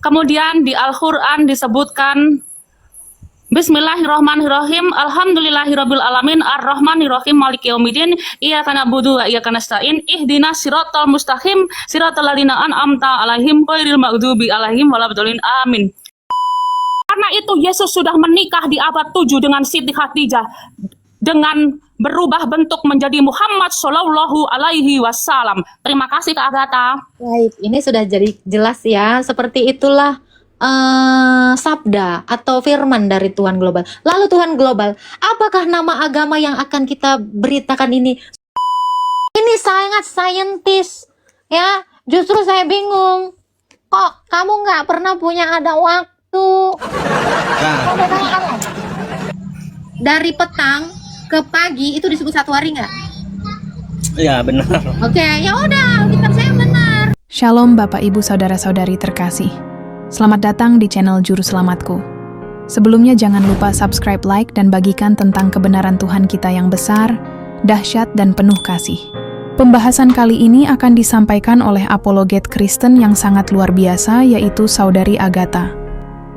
Kemudian di Al-Quran disebutkan Bismillahirrahmanirrahim. Alhamdulillahirabbil alamin arrahmanirrahim maliki yaumiddin iyyaka na'budu wa iyyaka nasta'in ihdinas siratal mustaqim siratal ladzina an'amta 'alaihim ghairil maghdubi alaihim waladdallin amin. Karena itu Yesus sudah menikah di abad 7 dengan Siti Khadijah dengan berubah bentuk menjadi Muhammad Shallallahu Alaihi Wasallam. Terima kasih Kak Agatha. Baik, ini sudah jadi jelas ya. Seperti itulah sabda atau firman dari Tuhan Global. Lalu Tuhan Global, apakah nama agama yang akan kita beritakan ini? Ini sangat saintis ya. Justru saya bingung. Kok kamu nggak pernah punya ada waktu? Dari petang ke pagi itu disebut satu hari nggak? Ya benar. Oke, ya udah, kita saya benar. Shalom Bapak Ibu Saudara-saudari terkasih. Selamat datang di channel Juru Selamatku. Sebelumnya jangan lupa subscribe, like, dan bagikan tentang kebenaran Tuhan kita yang besar, dahsyat, dan penuh kasih. Pembahasan kali ini akan disampaikan oleh apologet Kristen yang sangat luar biasa, yaitu Saudari Agatha.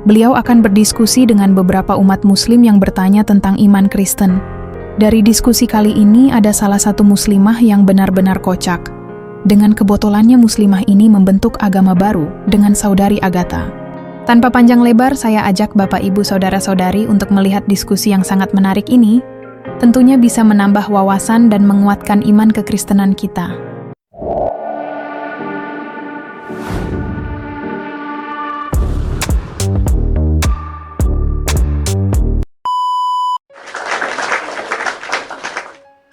Beliau akan berdiskusi dengan beberapa umat muslim yang bertanya tentang iman Kristen. Dari diskusi kali ini ada salah satu muslimah yang benar-benar kocak. Dengan kebotolannya muslimah ini membentuk agama baru dengan Saudari Agatha. Tanpa panjang lebar, saya ajak Bapak Ibu Saudara-saudari untuk melihat diskusi yang sangat menarik ini. Tentunya bisa menambah wawasan dan menguatkan iman kekristenan kita.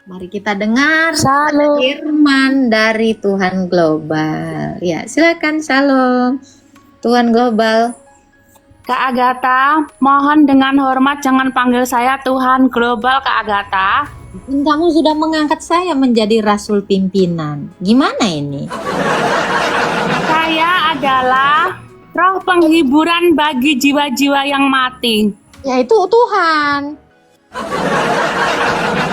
Mari kita dengar Shalom. firman dari Tuhan Global. Ya, silakan Shalom. Tuhan Global. Kak Agatha, mohon dengan hormat jangan panggil saya Tuhan Global Kak Agatha. Kamu sudah mengangkat saya menjadi rasul pimpinan. Gimana ini? Saya adalah roh penghiburan bagi jiwa-jiwa yang mati. Yaitu Tuhan.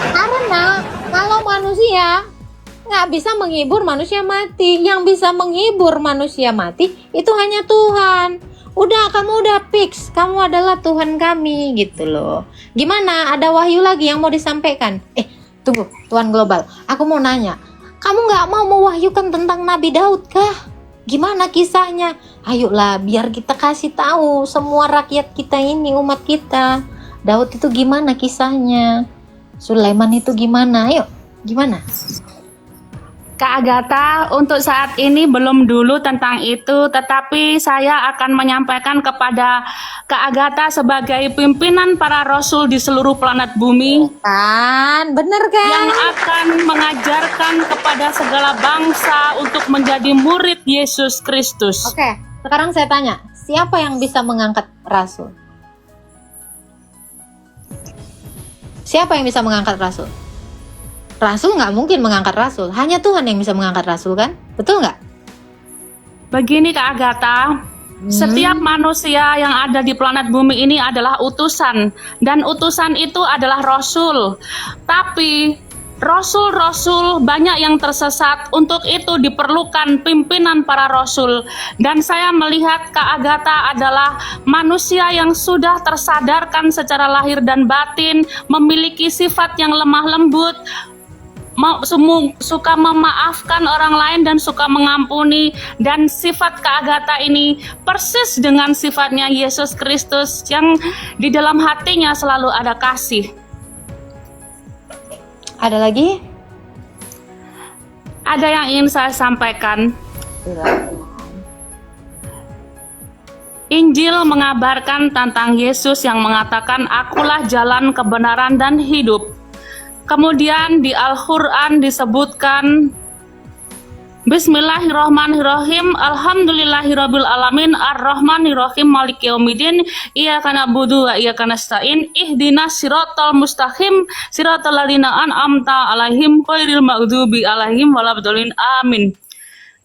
Karena kalau manusia nggak bisa menghibur manusia mati, yang bisa menghibur manusia mati itu hanya Tuhan. Udah, kamu udah fix, kamu adalah Tuhan kami gitu loh. Gimana? Ada wahyu lagi yang mau disampaikan? Tunggu, Tuhan Global, aku mau nanya, kamu nggak mau mewahyukan tentang Nabi Daud kah? Gimana kisahnya? Ayolah, biar kita kasih tahu semua rakyat kita ini, umat kita. Daud itu gimana kisahnya? Sulaiman itu gimana? Ayo, gimana? Kak Agatha, untuk saat ini belum dulu tentang itu, tetapi saya akan menyampaikan kepada Kak Agatha sebagai pimpinan para rasul di seluruh planet bumi Kan, bener kan? yang akan mengajarkan kepada segala bangsa untuk menjadi murid Yesus Kristus. Oke, sekarang saya tanya, siapa yang bisa mengangkat rasul? Siapa yang bisa mengangkat rasul? Rasul nggak mungkin mengangkat rasul, hanya Tuhan yang bisa mengangkat rasul kan? Betul nggak? Begini Kak Agatha, setiap manusia yang ada di planet bumi ini adalah utusan, dan utusan itu adalah rasul. Tapi rasul-rasul banyak yang tersesat, untuk itu diperlukan pimpinan para rasul. Dan saya melihat Kak Agatha adalah manusia yang sudah tersadarkan secara lahir dan batin, memiliki sifat yang lemah lembut, suka memaafkan orang lain dan suka mengampuni, dan sifat Kak Agatha ini persis dengan sifatnya Yesus Kristus yang di dalam hatinya selalu ada kasih. Ada lagi? Ada yang ingin saya sampaikan. Injil mengabarkan tentang Yesus yang mengatakan, "Akulah jalan, kebenaran, dan hidup." Kemudian di Al-Quran disebutkan Bismillahirrahmanirrahim. Alhamdulillahirabbil alamin arrahmanirrahim maliki yaumiddin iyyaka na'budu wa iyyaka nasta'in ihdinas siratal mustaqim siratal ladzina an'amta 'alaihim ghairil maghdubi 'alaihim waladdallin amin.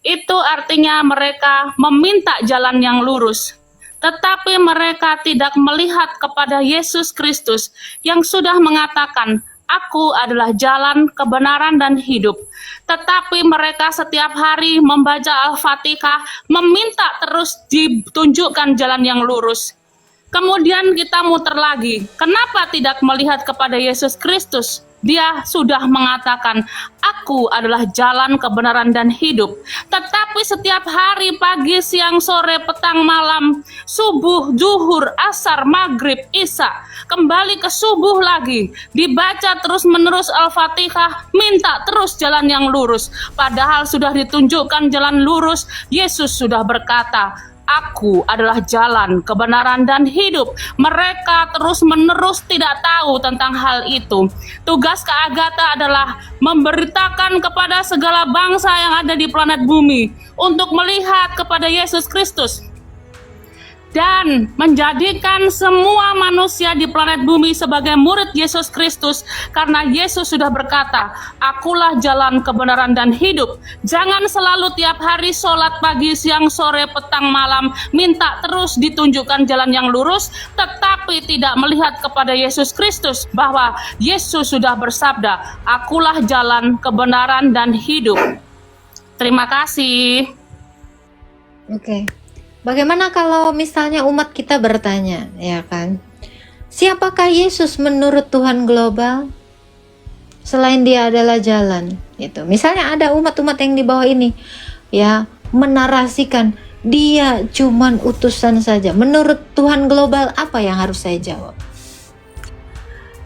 Itu artinya mereka meminta jalan yang lurus, tetapi mereka tidak melihat kepada Yesus Kristus yang sudah mengatakan, Aku adalah jalan, kebenaran, dan hidup. Tetapi mereka setiap hari membaca Al-Fatihah, meminta terus ditunjukkan jalan yang lurus. Kemudian kita muter lagi. Kenapa tidak melihat kepada Yesus Kristus? Dia sudah mengatakan, aku adalah jalan, kebenaran, dan hidup. Tetapi setiap hari, pagi, siang, sore, petang, malam, subuh, zuhur, asar, maghrib, isya, kembali ke subuh lagi, dibaca terus menerus Al-Fatihah, minta terus jalan yang lurus. Padahal sudah ditunjukkan jalan lurus. Yesus sudah berkata, aku adalah jalan, kebenaran, dan hidup. Mereka terus-menerus tidak tahu tentang hal itu. Tugas Kak Agatha adalah memberitakan kepada segala bangsa yang ada di planet bumi untuk melihat kepada Yesus Kristus dan menjadikan semua manusia di planet bumi sebagai murid Yesus Kristus, karena Yesus sudah berkata, akulah jalan, kebenaran, dan hidup. Jangan selalu tiap hari sholat pagi, siang, sore, petang, malam, minta terus ditunjukkan jalan yang lurus, tetapi tidak melihat kepada Yesus Kristus, bahwa Yesus sudah bersabda, akulah jalan, kebenaran, dan hidup. Terima kasih. Oke. Bagaimana kalau misalnya umat kita bertanya, ya kan? Siapakah Yesus menurut Tuhan global? Selain dia adalah jalan, gitu. Misalnya ada umat-umat yang di bawah ini, ya, menarasikan dia cuman utusan saja. Menurut Tuhan global, apa yang harus saya jawab?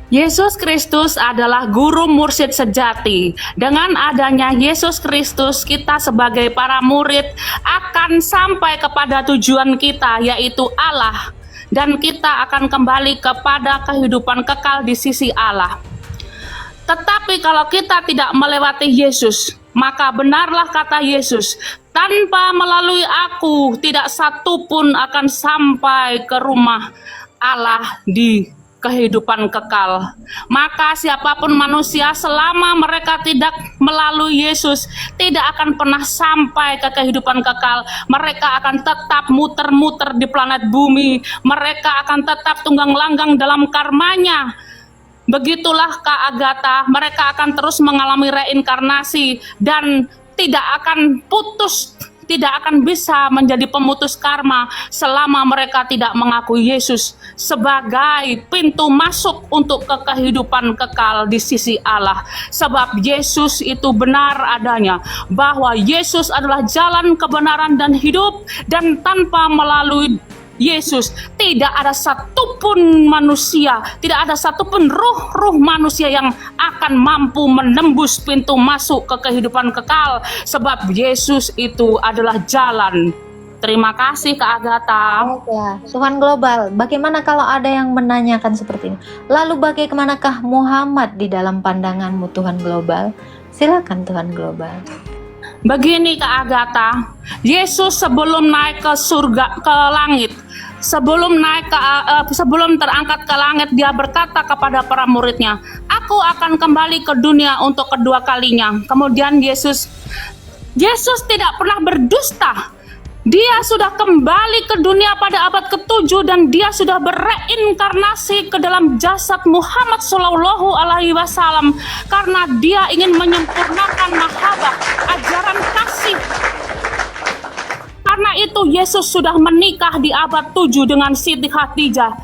Yesus Kristus adalah guru mursyid sejati. Dengan adanya Yesus Kristus, kita sebagai para murid akan sampai kepada tujuan kita, yaitu Allah. Dan kita akan kembali kepada kehidupan kekal di sisi Allah. Tetapi kalau kita tidak melewati Yesus, maka benarlah kata Yesus, tanpa melalui aku, tidak satu pun akan sampai ke rumah Allah di kehidupan kekal. Maka siapapun manusia selama mereka tidak melalui Yesus tidak akan pernah sampai ke kehidupan kekal. Mereka akan tetap muter-muter di planet bumi. Mereka akan tetap tunggang langgang dalam karmanya. Begitulah Kak Agatha, mereka akan terus mengalami reinkarnasi dan tidak akan putus, tidak akan bisa menjadi pemutus karma selama mereka tidak mengakui Yesus sebagai pintu masuk untuk ke kehidupan kekal di sisi Allah. Sebab Yesus itu benar adanya, bahwa Yesus adalah jalan, kebenaran, dan hidup, dan tanpa melalui Yesus tidak ada satupun manusia, tidak ada satupun ruh manusia yang akan mampu menembus pintu masuk ke kehidupan kekal, sebab Yesus itu adalah jalan. Terima kasih Kak Agatha. Baiklah, Tuhan global, bagaimana kalau ada yang menanyakan seperti ini? Lalu bagaimanakah Muhammad di dalam pandanganmu Tuhan global? Silakan Tuhan global. Begini Kak Agatha, Yesus sebelum naik ke surga, ke langit, sebelum terangkat ke langit, dia berkata kepada para muridnya, aku akan kembali ke dunia untuk kedua kalinya. Kemudian Yesus tidak pernah berdusta. Dia sudah kembali ke dunia pada abad ke-7 dan dia sudah bereinkarnasi ke dalam jasad Muhammad Shallallahu Alaihi Wasallam karena dia ingin menyempurnakan mahabbah, ajaran kasih. Karena itu Yesus sudah menikah di abad 7 dengan Siti Khadijah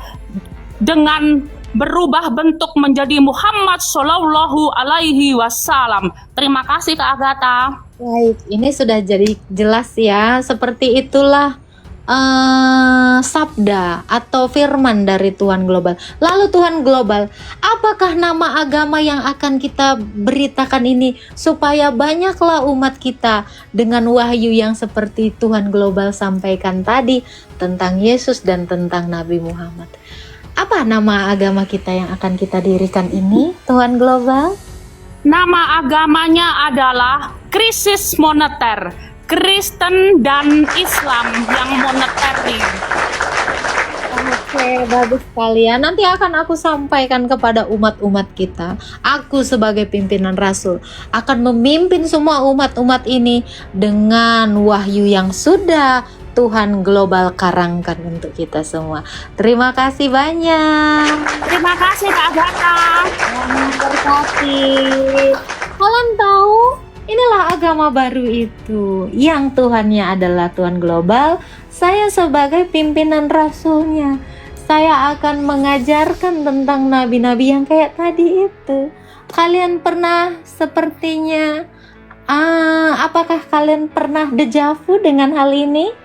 dengan berubah bentuk menjadi Muhammad Shallallahu Alaihi Wasallam. Terima kasih Kak Agatha. Baik, ini sudah jadi jelas ya. Seperti itulah sabda atau firman dari Tuhan global. Lalu Tuhan global, apakah nama agama yang akan kita beritakan ini supaya banyaklah umat kita dengan wahyu yang seperti Tuhan global sampaikan tadi tentang Yesus dan tentang Nabi Muhammad? Apa nama agama kita yang akan kita dirikan ini, Tuhan global? Nama agamanya adalah krisis moneter, Kristen dan Islam yang moneteri. Oke, bagus sekali ya. Nanti akan aku sampaikan kepada umat-umat kita. Aku sebagai pimpinan Rasul akan memimpin semua umat-umat ini dengan wahyu yang sudah Tuhan global karangkan untuk kita semua. Terima kasih banyak. Terima kasih Kak Agatha. Berkati. Kalian tahu, inilah agama baru itu, yang Tuhannya adalah Tuhan global. Saya sebagai pimpinan rasulnya, saya akan mengajarkan tentang nabi-nabi yang kayak tadi itu. Kalian pernah sepertinya, apakah kalian pernah dejavu dengan hal ini?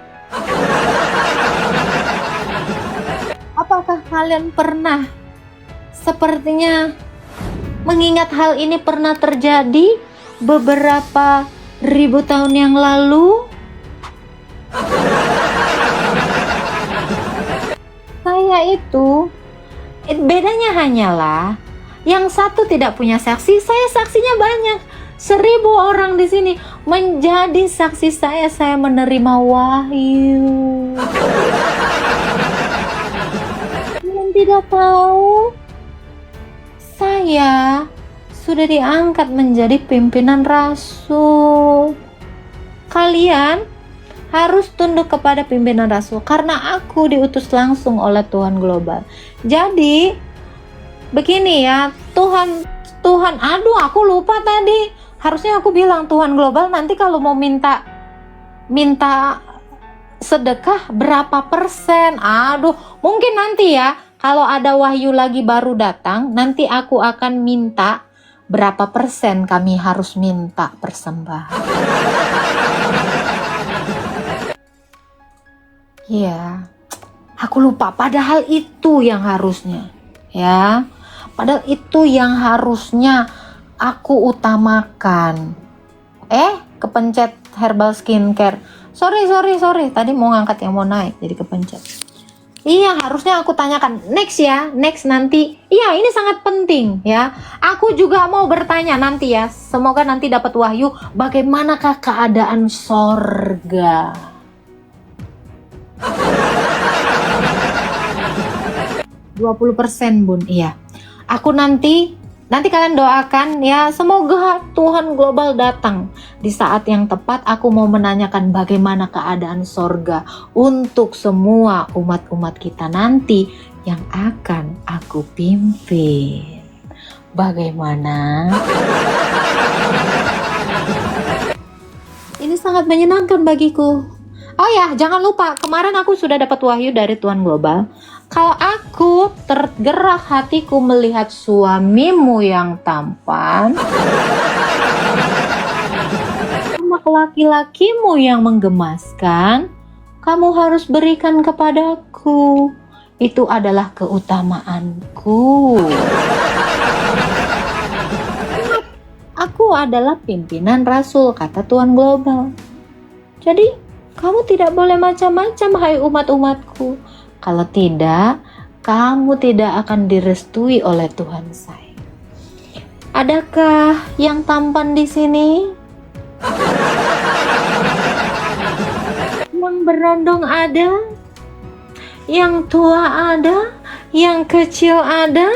Apakah kalian pernah sepertinya mengingat hal ini pernah terjadi beberapa ribu tahun yang lalu? Saya itu, bedanya hanyalah yang satu tidak punya saksi, saya saksinya banyak. 1000 orang di sini menjadi saksi saya menerima wahyu. Kalian tidak tahu, saya sudah diangkat menjadi pimpinan rasul. Kalian harus tunduk kepada pimpinan rasul karena aku diutus langsung oleh Tuhan global. Jadi begini ya, Tuhan, aduh aku lupa tadi. Harusnya aku bilang Tuhan global nanti kalau mau minta sedekah berapa persen. Aduh, mungkin nanti ya kalau ada wahyu lagi baru datang, nanti aku akan minta berapa persen kami harus minta persembahan. Ya, aku lupa. Padahal itu yang harusnya, ya. Padahal itu yang harusnya aku utamakan. Kepencet herbal skincare. Sorry. Tadi mau ngangkat yang mau naik, jadi kepencet. Iya, harusnya aku tanyakan. Next ya, next nanti. Iya, ini sangat penting ya. Aku juga mau bertanya nanti ya. Semoga nanti dapat wahyu. Bagaimanakah keadaan sorga? 20% Bun, iya. Aku nanti kalian doakan ya, semoga Tuhan global datang di saat yang tepat. Aku mau menanyakan bagaimana keadaan sorga untuk semua umat-umat kita nanti yang akan aku pimpin. Bagaimana? Ini sangat menyenangkan bagiku. Oh ya, jangan lupa, kemarin aku sudah dapat wahyu dari Tuhan global. Kalau aku tergerak hatiku melihat suamimu yang tampan, sama laki-lakimu yang menggemaskan, kamu harus berikan kepadaku. Itu adalah keutamaanku. Aku adalah pimpinan rasul, kata Tuhan global. Jadi, kamu tidak boleh macam-macam, hai umat-umatku. Kalau tidak, kamu tidak akan direstui oleh Tuhan saya. Adakah yang tampan di sini? Yang berondong ada? Yang tua ada? Yang kecil ada?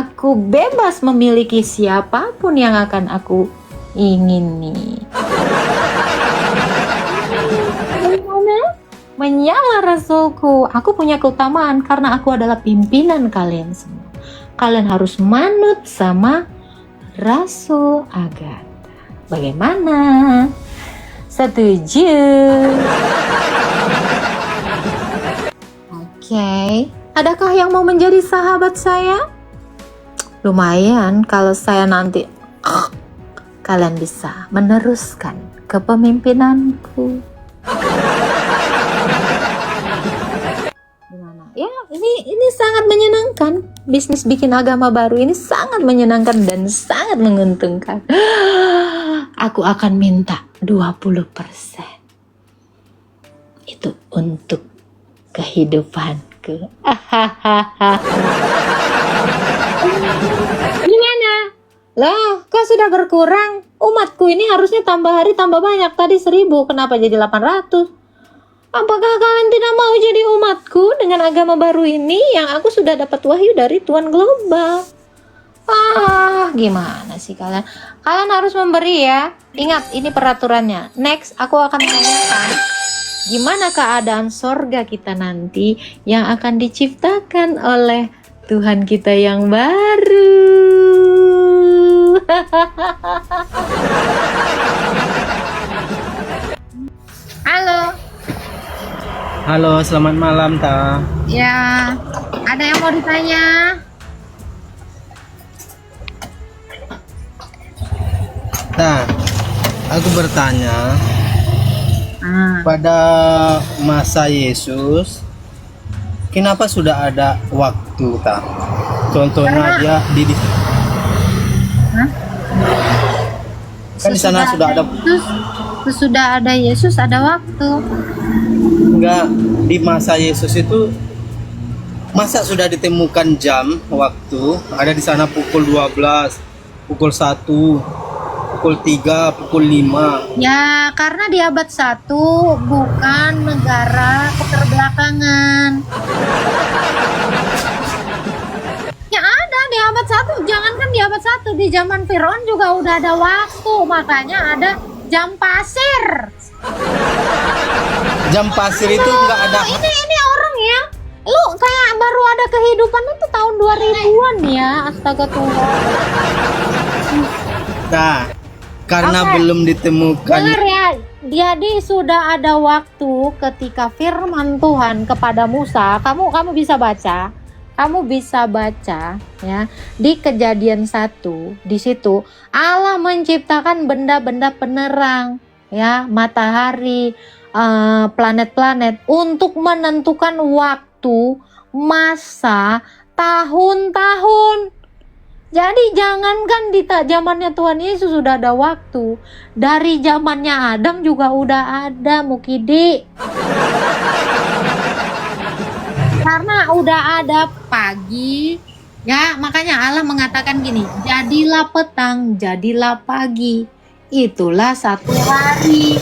Aku bebas memiliki siapapun yang akan aku ingini. Menyala rasulku, aku punya keutamaan karena aku adalah pimpinan kalian semua. Kalian harus manut sama Rasul Agatha. Bagaimana? Setuju? Oke. Adakah yang mau menjadi sahabat saya? Lumayan kalau saya nanti kalian bisa meneruskan kepemimpinanku. Ya, ini sangat menyenangkan. Bisnis bikin agama baru ini sangat menyenangkan dan sangat menguntungkan. Aku akan minta 20%. Itu untuk kehidupanku. Gimana? Loh, kok sudah berkurang? Umatku ini harusnya tambah hari tambah banyak. Tadi 1000, kenapa jadi 800? Apakah kalian tidak mau jadi umatku dengan agama baru ini yang aku sudah dapat wahyu dari Tuhan global? Gimana sih kalian? Kalian harus memberi ya. Ingat, ini peraturannya. Next, aku akan menanyakan gimana keadaan sorga kita nanti yang akan diciptakan oleh Tuhan kita yang baru. Halo. Halo, selamat malam, Ta. Ya, ada yang mau ditanya? Ta, aku bertanya, pada masa Yesus, kenapa sudah ada waktu, Ta? Contohnya dia di kan di sana sudah ada Sesudah ada Yesus ada waktu. enggak, di masa Yesus itu masa sudah ditemukan jam waktu ada di sana pukul 12, pukul 1, pukul 3, pukul 5. Ya, karena di abad 1 bukan negara keterbelakangan. Ya ada di abad 1, jangankan di abad 1, di zaman Firaun juga udah ada waktu, makanya ada jam pasir. Jam pasir itu enggak ada. Ini orang ya. Lu kayak baru ada kehidupan itu tahun 2000-an ya. Astaga Tuhan. Nah, karena Oke. belum ditemukan. Dengar ya. Jadi sudah ada waktu ketika firman Tuhan kepada Musa, kamu bisa baca. Kamu bisa baca ya di Kejadian 1, di situ Allah menciptakan benda-benda penerang ya, matahari, planet-planet untuk menentukan waktu, masa, tahun-tahun. Jadi jangankan di zamannya Tuhan Yesus sudah ada waktu, dari zamannya Adam juga udah ada, Mukidi. Karena udah ada pagi, ya makanya Allah mengatakan gini, jadilah petang, jadilah pagi, itulah satu hari.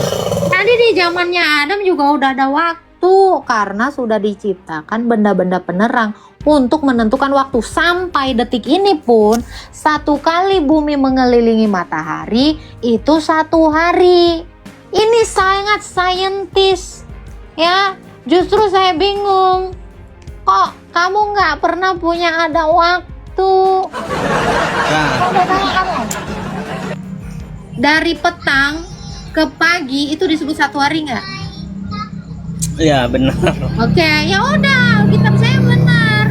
Jadi di zamannya Adam juga udah ada waktu, karena sudah diciptakan benda-benda penerang untuk menentukan waktu. Sampai detik ini pun, satu kali bumi mengelilingi matahari, itu satu hari. Ini sangat saintis, ya. Justru saya bingung. Kok kamu nggak pernah punya ada waktu? Nah, Kamu. Dari petang ke pagi itu disebut satu hari nggak? ya benar. Oke, ya udah, kitab saya benar.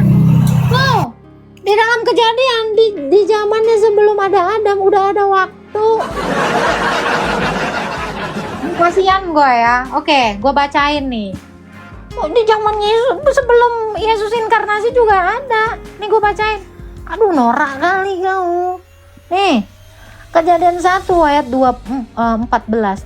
Tuh, di dalam Kejadian di zamannya sebelum ada Adam udah ada waktu. Kasihan gue ya. Oke, gue bacain nih. Di zaman Yesus, sebelum Yesus inkarnasi juga ada. Nih gue bacain. Aduh, norak kali kau. Nih, Kejadian 1 ayat 14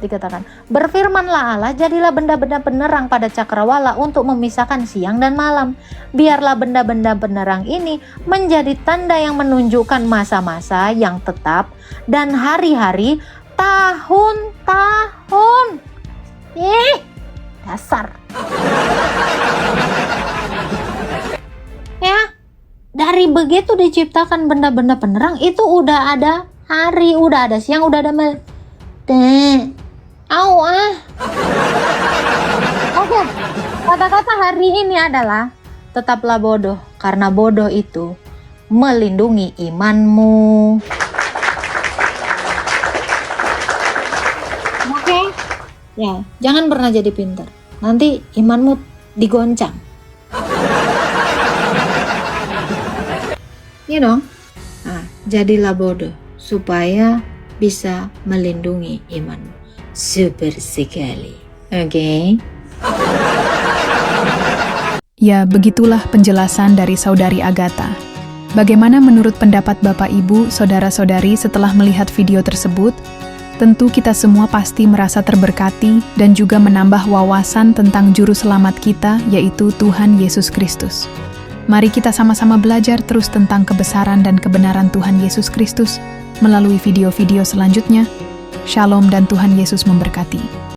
dikatakan, berfirmanlah Allah, jadilah benda-benda penerang pada cakrawala untuk memisahkan siang dan malam. Biarlah benda-benda penerang ini menjadi tanda yang menunjukkan masa-masa yang tetap dan hari-hari, tahun-tahun. Dasar. Ya, dari begitu diciptakan benda-benda penerang itu udah ada hari, udah ada siang, udah ada malam. Oke, kata-kata hari ini adalah tetaplah bodoh, karena bodoh itu melindungi imanmu. Oke, ya, jangan pernah jadi pintar. Nanti imanmu digoncang. Iya dong. Nah, jadilah bodoh supaya bisa melindungi imanmu. Super sekali. Oke. Ya, begitulah penjelasan dari Saudari Agatha. Bagaimana menurut pendapat Bapak Ibu, Saudara-saudari setelah melihat video tersebut? Tentu kita semua pasti merasa terberkati dan juga menambah wawasan tentang juru selamat kita, yaitu Tuhan Yesus Kristus. Mari kita sama-sama belajar terus tentang kebesaran dan kebenaran Tuhan Yesus Kristus melalui video-video selanjutnya. Shalom dan Tuhan Yesus memberkati.